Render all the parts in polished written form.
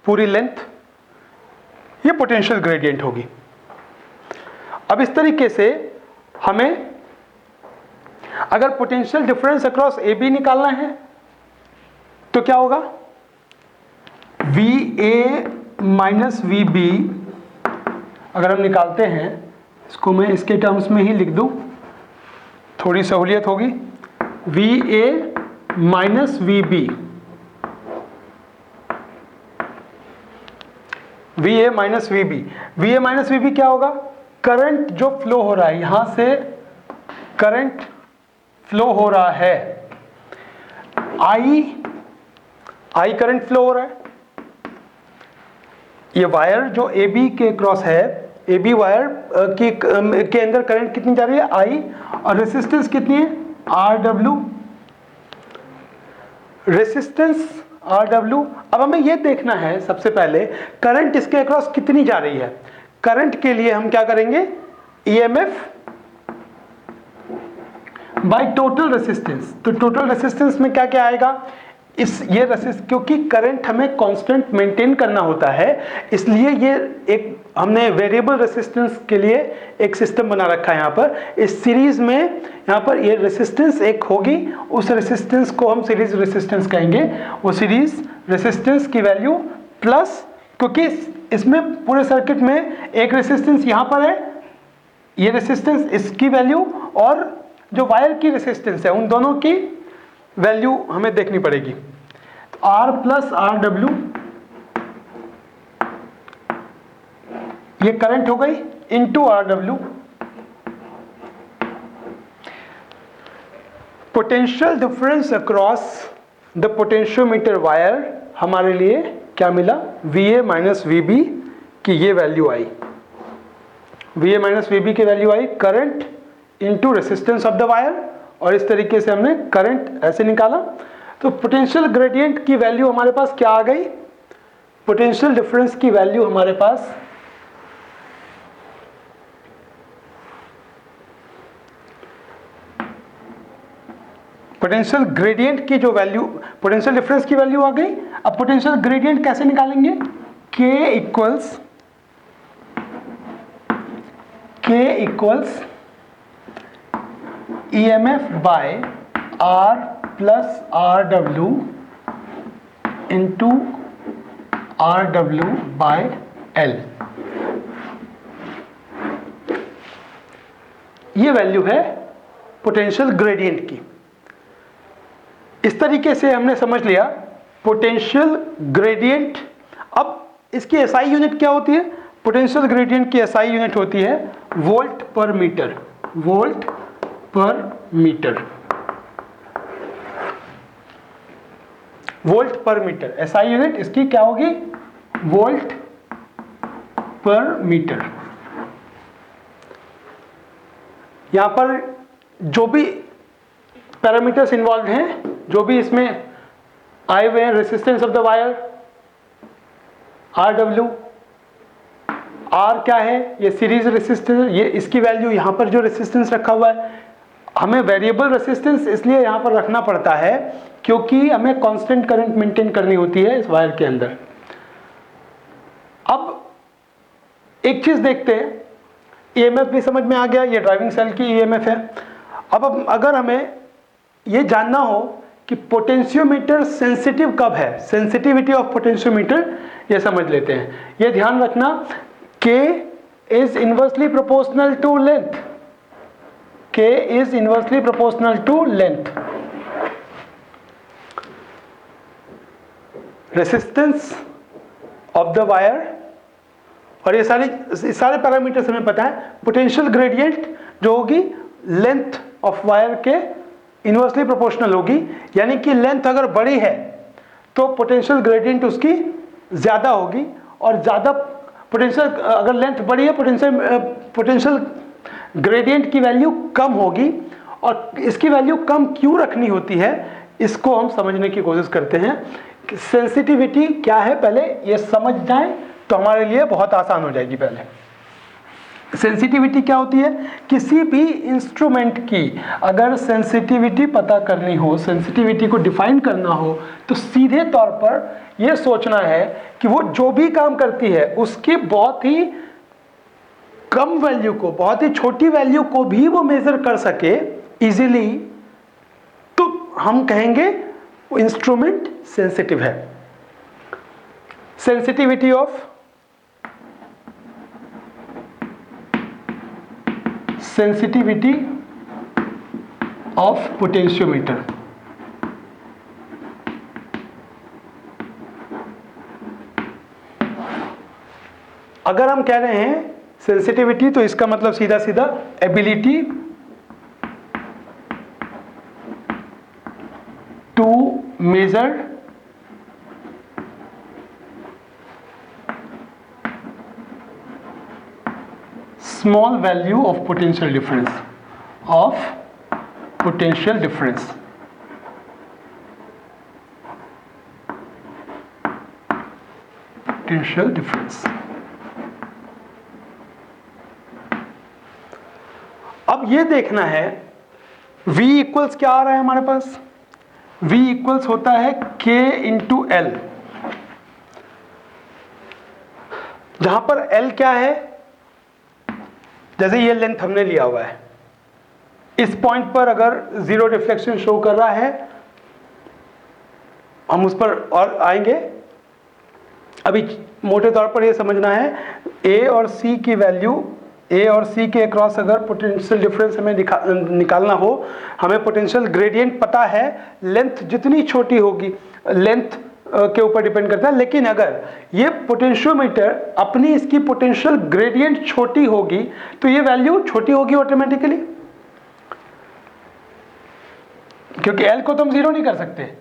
पूरी लेंथ, ये potential gradient होगी। अब इस तरीके से हमें अगर potential difference across A B निकालना है तो क्या होगा, V A minus V B अगर हम निकालते हैं, इसको मैं इसके टर्म्स में ही लिख दूं, थोड़ी सहूलियत होगी। V A minus V B, V A minus V B, V A minus V B क्या होगा, करंट जो फ्लो हो रहा है, यहां से करंट फ्लो हो रहा है, आई करंट फ्लो हो रहा है। ये वायर जो ए बी के क्रॉस है, ए बी वायर के अंदर करंट कितनी जा रही है, आई, और रेसिस्टेंस कितनी है, R W, resistance R W. अब हमें यह देखना है सबसे पहले करंट इसके अक्रॉस कितनी जा रही है। करंट के लिए हम क्या करेंगे, ईएमएफ बाय टोटल रेसिस्टेंस। तो टोटल रेसिस्टेंस में क्या क्या आएगा, ये रेसिस्टेंस, क्योंकि करंट हमें कांस्टेंट मेंटेन करना होता है, इसलिए ये एक हमने वेरिएबल रेसिस्टेंस के लिए एक सिस्टम बना रखा है। यहाँ पर इस सीरीज में यहाँ पर ये रेसिस्टेंस एक होगी, उस रेसिस्टेंस को हम सीरीज रेसिस्टेंस कहेंगे। वो सीरीज रेसिस्टेंस की वैल्यू प्लस, क्योंकि इसमें पूरे सर्किट में एक रेसिस्टेंस यहाँ पर है, ये रेसिस्टेंस इसकी वैल्यू, और जो वायर की रेसिस्टेंस है, उन दोनों की वैल्यू हमें देखनी पड़ेगी। तो R प्लस आर डब्ल्यू, ये करंट हो गई, into R W. Potential difference across the potentiometer wire हमारे लिए क्या मिला, V A minus V B की ये वैल्यू आई, V A minus V B की वैल्यू आई, current into resistance of the wire, और इस तरीके से हमने करंट ऐसे निकाला। तो पोटेंशियल ग्रेडियंट की वैल्यू हमारे पास क्या आ गई, पोटेंशियल डिफरेंस की वैल्यू हमारे पास पोटेंशियल ग्रेडियंट की जो वैल्यू, पोटेंशियल डिफरेंस की वैल्यू आ गई। अब पोटेंशियल ग्रेडियंट कैसे निकालेंगे, K equals EMF by R plus R W into R W by L. ये वैल्यू है पोटेंशियल ग्रेडियंट की। इस तरीके से हमने समझ लिया पोटेंशियल ग्रेडियंट। अब इसकी एसआई यूनिट क्या होती है, पोटेंशियल ग्रेडियंट की एसआई यूनिट होती है वोल्ट पर मीटर, वोल्ट पर मीटर, वोल्ट पर मीटर। एसआई यूनिट इसकी क्या होगी, वोल्ट पर मीटर। यहां पर जो भी पैरामीटर्स इन्वॉल्व हैं, जो भी इसमें आए हुए हैं, resistance of the wire R W, R क्या है, ये सीरीज रेसिस्टेंस, ये इसकी वैल्यू, यहां पर जो रेसिस्टेंस रखा हुआ है, हमें वेरिएबल रेसिस्टेंस इसलिए यहां पर रखना पड़ता है क्योंकि हमें कांस्टेंट करंट मेंटेन करनी होती है इस वायर के अंदर। अब एक चीज देखते हैं, ईएमएफ भी समझ में आ गया, ये ड्राइविंग सेल की ईएमएफ है। अब अगर हमें ये जानना हो कि पोटेंशियोमीटर सेंसिटिव कब है, सेंसिटिविटी ऑफ पोटेंशियोमीटर, ये समझ लेते हैं। ये ध्यान रखना, K is inversely proportional to length, K is inversely proportional to length। Resistance of the wire, और ये सारे पैरामीटर्स हमें पता है। पोटेंशियल ग्रेडियंट जो होगी लेंथ ऑफ वायर के इनवर्सली प्रोपोर्शनल होगी, यानी कि लेंथ अगर बड़ी है तो पोटेंशियल ग्रेडियंट उसकी ज़्यादा होगी, और ज़्यादा पोटेंशियल, अगर लेंथ बड़ी है पोटेंशियल ग्रेडियंट की वैल्यू कम होगी। और इसकी वैल्यू कम क्यों रखनी होती है, इसको हम समझने की कोशिश करते हैं। सेंसिटिविटी क्या है पहले ये समझ जाएं तो हमारे लिए बहुत आसान हो जाएगी। पहले सेंसिटिविटी क्या होती है? किसी भी इंस्ट्रूमेंट की अगर सेंसिटिविटी पता करनी हो, सेंसिटिविटी को डिफाइन करना हो, तो सीधे तौर पर यह सोचना है कि वो जो भी काम करती है उसकी बहुत ही कम वैल्यू को, बहुत ही छोटी वैल्यू को भी वो मेजर कर सके इजीली, तो हम कहेंगे वो इंस्ट्रूमेंट सेंसिटिव है। Sensitivity of potentiometer. अगर हम कह रहे हैं सेंसिटिविटी, तो इसका मतलब सीधा सीधा ability to measure small value of potential difference, potential difference। अब ये देखना है V इक्वल्स क्या आ रहा है हमारे पास? V इक्वल्स होता है K इंटू L, जहां पर L क्या है? जैसे ये लेंथ हमने लिया हुआ है, इस पॉइंट पर अगर जीरो रिफ्लेक्शन शो कर रहा है, हम उस पर और आएंगे। अभी मोटे तौर पर ये समझना है A और C की वैल्यू, A और C के अक्रॉस अगर पोटेंशियल डिफरेंस हमें निकालना हो, हमें पोटेंशियल ग्रेडियंट पता है, लेंथ जितनी छोटी होगी, लेंथ के ऊपर डिपेंड करता है, लेकिन अगर ये पोटेंशियोमीटर अपनी इसकी पोटेंशियल ग्रेडियंट छोटी होगी तो ये वैल्यू छोटी होगी ऑटोमेटिकली, क्योंकि L को तो हम जीरो नहीं कर सकते।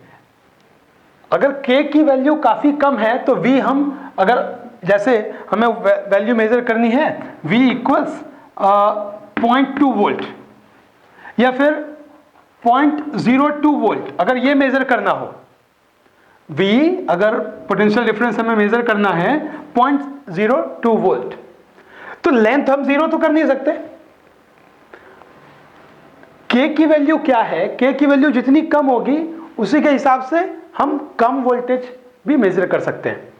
अगर K की वैल्यू काफी कम है तो V हम, अगर जैसे हमें वैल्यू मेजर करनी है V इक्वल्स 0.2 वोल्ट या फिर 0.02 वोल्ट, अगर ये मेजर करना हो, V अगर पोटेंशियल डिफरेंस हमें मेजर करना है 0.02 वोल्ट, तो लेंथ हम जीरो तो कर नहीं सकते। K की वैल्यू क्या है? K की वैल्यू जितनी कम होगी उसी के हिसाब से हम कम वोल्टेज भी मेजर कर सकते हैं।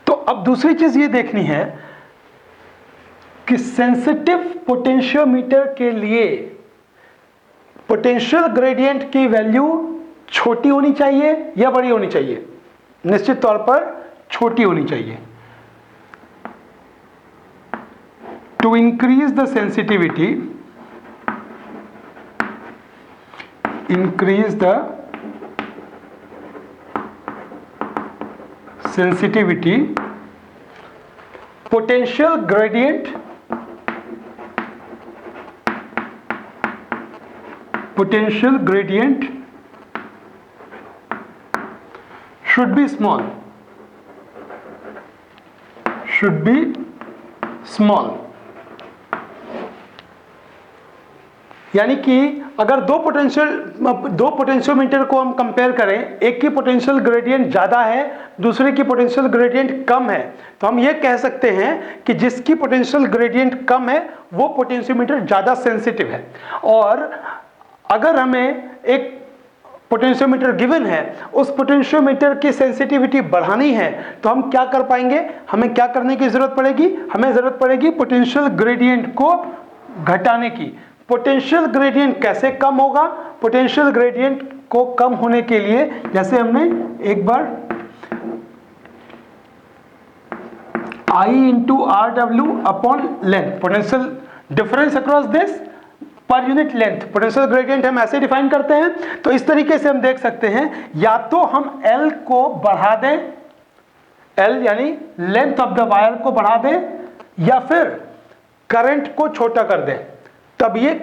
तो अब दूसरी चीज ये देखनी है कि सेंसिटिव पोटेंशियोमीटर के लिए पोटेंशियल ग्रेडियंट की वैल्यू छोटी होनी चाहिए या बड़ी होनी चाहिए? निश्चित तौर पर छोटी होनी चाहिए। To increase the sensitivity, potential gradient should be small। यानी कि अगर दो पोटेंशियोमीटर को हम कंपेयर करें, एक की पोटेंशियल ग्रेडियंट ज्यादा है, दूसरे की पोटेंशियल ग्रेडियंट कम है, तो हम ये कह सकते हैं कि जिसकी पोटेंशियल ग्रेडियंट कम है वो पोटेंशियोमीटर ज्यादा सेंसिटिव है। और अगर हमें एक पोटेंशियोमीटर गिवन है, उस पोटेंशियोमीटर की सेंसिटिविटी बढ़ानी है, तो हम क्या कर पाएंगे? हमें क्या करने की जरूरत पड़ेगी? हमें जरूरत पड़ेगी पोटेंशियल ग्रेडियंट को घटाने की। पोटेंशियल ग्रेडियंट कैसे कम होगा? पोटेंशियल ग्रेडियंट को कम होने के लिए, जैसे हमने एक बार I into RW upon length, potential difference across this per unit length, potential gradient हम ऐसे डिफाइन करते हैं। तो इस तरीके से हम देख सकते हैं, या तो हम L को बढ़ा दें, L यानी लेंथ ऑफ द वायर को बढ़ा दें, या फिर करंट को छोटा कर दें, तब ये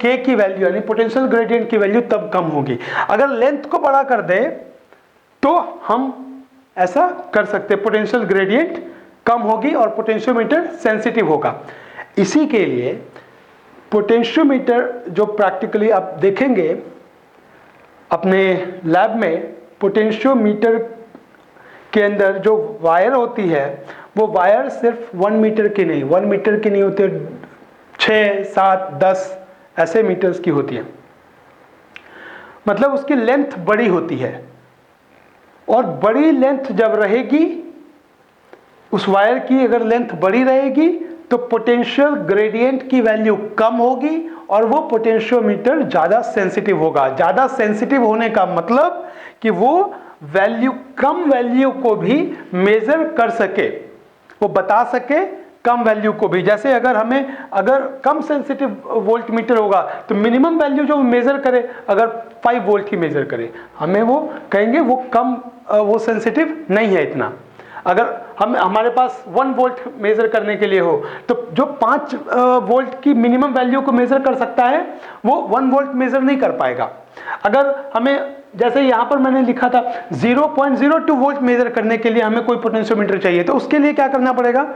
K की वैल्यू यानी पोटेंशियल ग्रेडियंट की वैल्यू तब कम होगी। अगर लेंथ को बड़ा कर दें तो हम ऐसा कर सकते हैं, पोटेंशियल ग्रेडियंट कम होगी और पोटेंशियोमीटर सेंसिटिव होगा। इसी के लिए पोटेंशियोमीटर जो प्रैक्टिकली आप देखेंगे अपने लैब में, पोटेंशियोमीटर के अंदर जो वायर होती है वो वायर सिर्फ 1 मीटर की नहीं, 1 मीटर की नहीं होती, 6, 7, 10 ऐसे मीटर्स की होती है। मतलब उसकी लेंथ बड़ी होती है, और बड़ी लेंथ जब रहेगी, उस वायर की अगर लेंथ बड़ी रहेगी तो पोटेंशियल ग्रेडियंट की वैल्यू कम होगी और वो पोटेंशियोमीटर ज्यादा सेंसिटिव होगा। ज्यादा सेंसिटिव होने का मतलब कि वो वैल्यू, कम वैल्यू को भी मेजर कर सके, वो बता सके कम वैल्यू को भी। जैसे अगर कम सेंसिटिव वोल्ट मीटर होगा तो मिनिमम वैल्यू जो मेजर करे, अगर 5 वोल्ट की मेजर करे, हमें वो कहेंगे वो कम, वो सेंसिटिव नहीं है इतना। अगर हमारे पास 1 वोल्ट मेजर करने के लिए हो तो जो 5 वोल्ट की मिनिमम वैल्यू को मेजर कर सकता है वो 1 वोल्ट मेजर नहीं कर पाएगा। अगर हमें, जैसे यहां पर मैंने लिखा था 0.02 वोल्ट मेजर करने के लिए हमें कोई पोटेंशियोमीटर चाहिए, तो उसके लिए क्या करना पड़ेगा,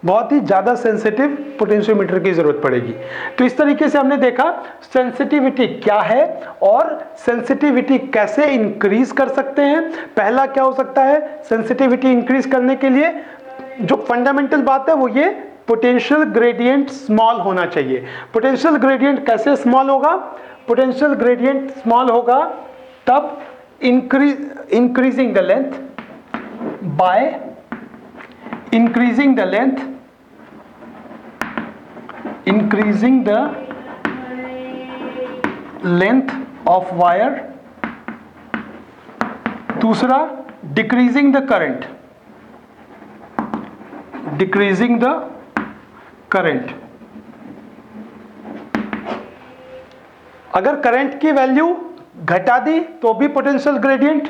बहुत ही ज्यादा सेंसिटिव पोटेंशियोमीटर की जरूरत पड़ेगी। तो इस तरीके से हमने देखा सेंसिटिविटी क्या है और सेंसिटिविटी कैसे इंक्रीज कर सकते हैं। पहला क्या हो सकता है, सेंसिटिविटी इंक्रीज करने के लिए जो फंडामेंटल बात है वो ये पोटेंशियल ग्रेडियंट स्मॉल होना चाहिए। पोटेंशियल ग्रेडियंट कैसे स्मॉल होगा, पोटेंशियल ग्रेडियंट स्मॉल होगा तब increasing the length bye increasing the length of wire। दूसरा, decreasing the current। अगर करंट की वैल्यू घटा दी तो भी पोटेंशियल ग्रेडियंट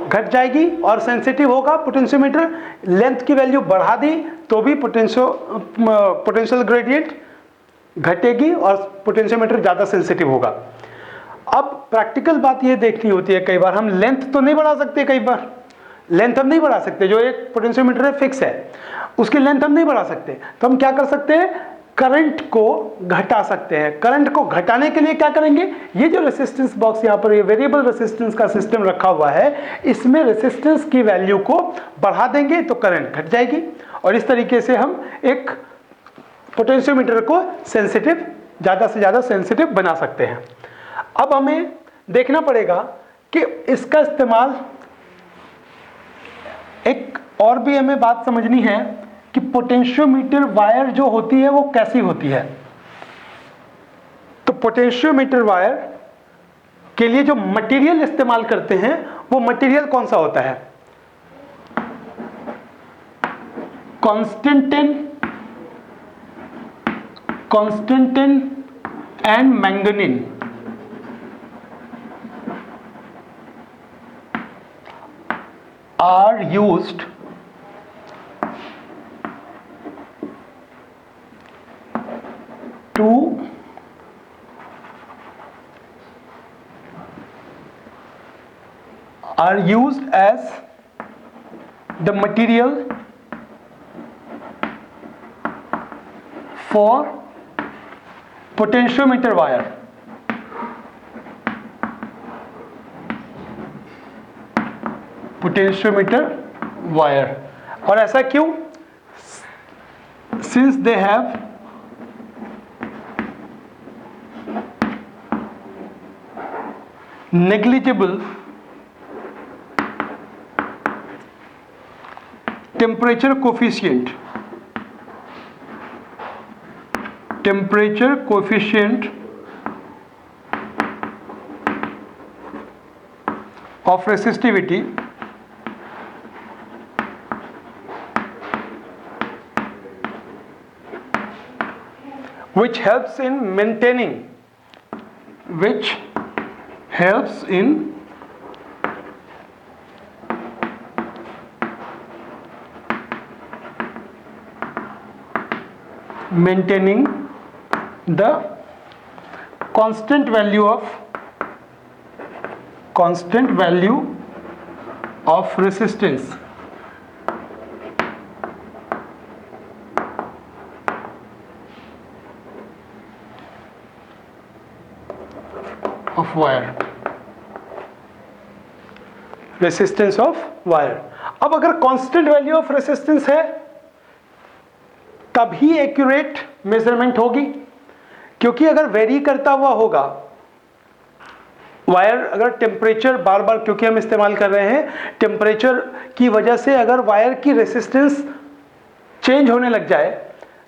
घट जाएगी और सेंसिटिव होगा पोटेंशियोमीटर। लेंथ की वैल्यू बढ़ा दी तो भी पोटेंशियल ग्रेडियंट घटेगी और पोटेंशियोमीटर ज्यादा सेंसिटिव होगा। अब प्रैक्टिकल बात ये देखनी होती है, कई बार हम लेंथ तो नहीं बढ़ा सकते, कई बार लेंथ हम नहीं बढ़ा सकते, जो एक पोटेंशियोमीटर है फिक्स है, उसकी लेंथ हम नहीं बढ़ा सकते, तो हम क्या कर सकते हैं, करंट को घटा सकते हैं। करंट को घटाने के लिए क्या करेंगे, ये जो रेसिस्टेंस बॉक्स यहाँ पर ये वेरिएबल रेसिस्टेंस का सिस्टम रखा हुआ है, इसमें रेसिस्टेंस की वैल्यू को बढ़ा देंगे तो करंट घट जाएगी और इस तरीके से हम एक पोटेंशियोमीटर को सेंसिटिव, ज्यादा से ज्यादा सेंसिटिव बना सकते हैं। अब हमें देखना पड़ेगा कि इसका इस्तेमाल, एक और भी हमें बात समझनी है कि पोटेंशियोमीटर वायर जो होती है वो कैसी होती है। तो पोटेंशियोमीटर वायर के लिए जो मटेरियल इस्तेमाल करते हैं वो मटेरियल कौन सा होता है, constantan and manganin. are used to are used as the material for potentiometer wire। Potentiometer wire. और ऐसा क्यों, since they have negligible temperature coefficient of resistivity, which helps in maintaining the constant value of resistance of wire। Resistance of wire. अब अगर constant value of resistance है तभी accurate measurement होगी, क्योंकि अगर वेरी करता हुआ होगा वायर, अगर टेम्परेचर बार बार, क्योंकि हम इस्तेमाल कर रहे हैं टेम्परेचर की वजह से, अगर वायर की रेसिस्टेंस चेंज होने लग जाए,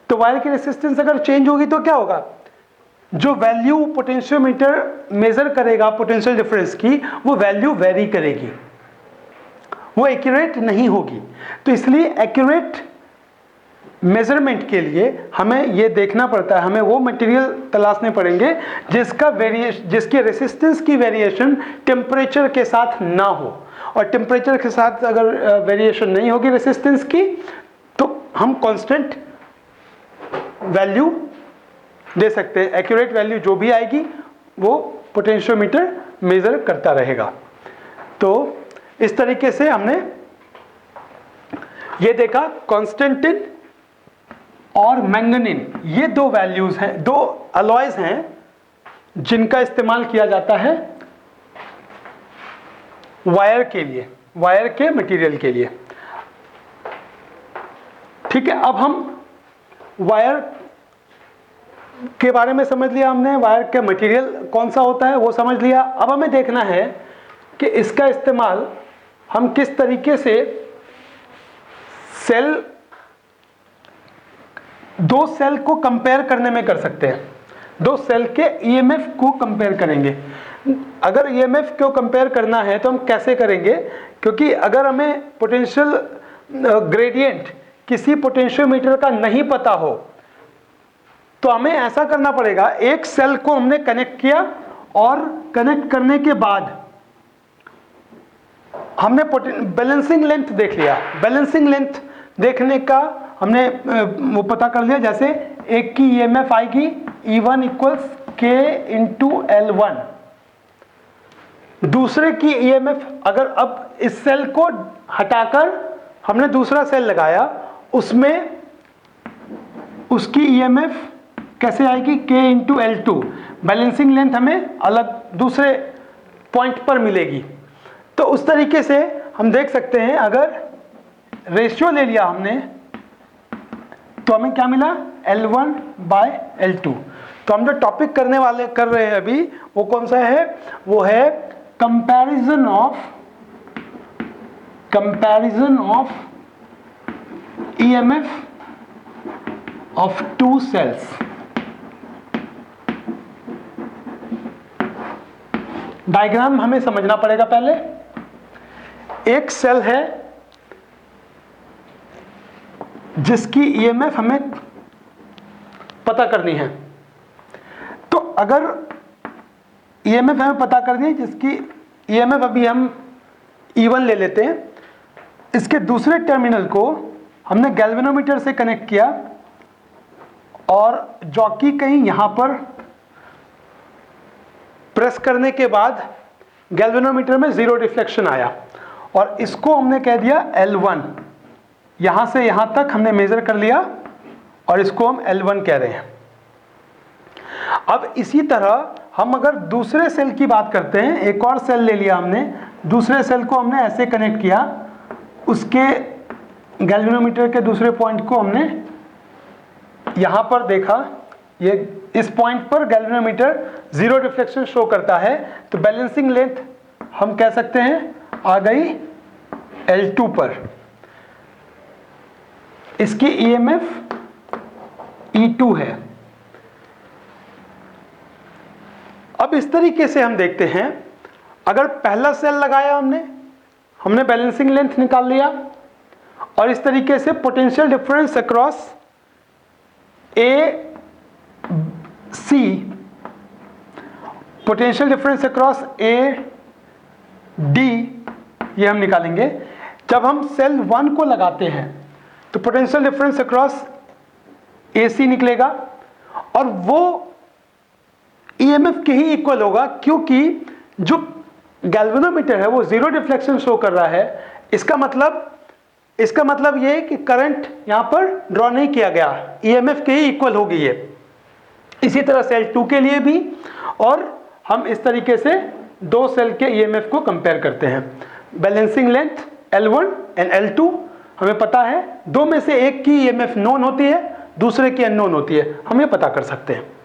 तो वायर की रेसिस्टेंस अगर चेंज होगी तो क्या होगा, जो वैल्यू पोटेंशियोमीटर मेजर करेगा पोटेंशियल डिफरेंस की, वो वैल्यू वेरी करेगी, वो एक्यूरेट नहीं होगी। तो इसलिए एक्यूरेट मेजरमेंट के लिए हमें ये देखना पड़ता है, हमें वो मटेरियल तलाशने पड़ेंगे जिसका वेरिएशन, जिसके रेसिस्टेंस की वेरिएशन टेम्परेचर के साथ ना हो, और टेम्परेचर के साथ अगर वेरिएशन नहीं होगी रेसिस्टेंस की, तो हम कांस्टेंट वैल्यू दे सकते हैं। एक्यूरेट वैल्यू जो भी आएगी वो पोटेंशियोमीटर मेजर करता रहेगा। तो इस तरीके से हमने ये देखा कॉन्स्टेंटिन और मैंगनीन, ये दो वैल्यूज हैं, दो अलॉयज हैं जिनका इस्तेमाल किया जाता है वायर के लिए, वायर के मटेरियल के लिए। ठीक है, अब हम वायर के बारे में समझ लिया हमने, वायर का मटेरियल कौन सा होता है वो समझ लिया। अब हमें देखना है कि इसका इस्तेमाल हम किस तरीके से सेल, दो सेल को कंपेयर करने में कर सकते हैं। दो सेल के ईएमएफ को कंपेयर करेंगे। अगर ईएमएफ को कंपेयर करना है तो हम कैसे करेंगे, क्योंकि अगर हमें पोटेंशियल ग्रेडियंट किसी पोटेंशियोमीटर का नहीं पता हो तो हमें ऐसा करना पड़ेगा, एक सेल को हमने कनेक्ट किया और कनेक्ट करने के बाद हमने बैलेंसिंग लेंथ देख लिया। बैलेंसिंग लेंथ देखने का हमने वो पता कर लिया, जैसे एक की ईएमएफ आएगी E1 equals K into L1, दूसरे की ईएमएफ, अगर अब इस सेल को हटाकर हमने दूसरा सेल लगाया, उसमें उसकी ईएमएफ कैसे आएगी, K into L2। Balancing length हमें अलग दूसरे पॉइंट पर मिलेगी। तो उस तरीके से हम देख सकते हैं, अगर रेशियो ले लिया हमने तो हमें क्या मिला, L1 बाय L2। तो हम जो टॉपिक कर रहे हैं अभी वो कौन सा है, वो है comparison of EMF of two cells. Diagram हमें समझना पड़ेगा पहले। एक सेल है जिसकी ईएमएफ हमें पता करनी है, तो अगर ईएमएफ हमें पता करनी है, जिसकी ईएमएफ अभी हम E1 ले लेते हैं, इसके दूसरे टर्मिनल को हमने गैल्वेनोमीटर से कनेक्ट किया और जॉकी कहीं यहां पर प्रेस करने के बाद गैल्वेनोमीटर में जीरो रिफ्लेक्शन आया, और इसको हमने कह दिया L1। यहां से यहां तक हमने मेजर कर लिया और इसको हम L1 कह रहे हैं। अब इसी तरह हम अगर दूसरे सेल की बात करते हैं, एक और सेल ले लिया हमने, दूसरे सेल को हमने ऐसे कनेक्ट किया, उसके गैल्वेनोमीटर के दूसरे पॉइंट को हमने यहां पर देखा, ये इस पॉइंट पर गैल्वेनोमीटर जीरो रिफ्लेक्शन शो करता है, तो बैलेंसिंग लेंथ हम कह सकते हैं आ गई L2 पर। इसकी ईएमएफ E2 है। अब इस तरीके से हम देखते हैं, अगर पहला सेल लगाया हमने बैलेंसिंग लेंथ निकाल लिया, और इस तरीके से potential difference across AC, potential difference across AD, ये हम निकालेंगे। जब हम सेल 1 को लगाते हैं तो पोटेंशियल डिफरेंस अक्रॉस AC निकलेगा, और वो EMF के ही इक्वल होगा, क्योंकि जो गैल्वेनोमीटर है वो जीरो डिफ्लेक्शन शो कर रहा है। इसका मतलब ये है कि करंट यहां पर ड्रॉ नहीं किया गया, EMF के ही इक्वल होगी ये। इसी तरह सेल 2 के लिए भी, और हम इस तरीके से दो सेल के EMF को कंपेयर करते हैं। Balancing length L1 and L2 हमें पता है, दो में से एक की EMF नोन होती है, दूसरे की अननोन होती है, हम ये पता कर सकते हैं।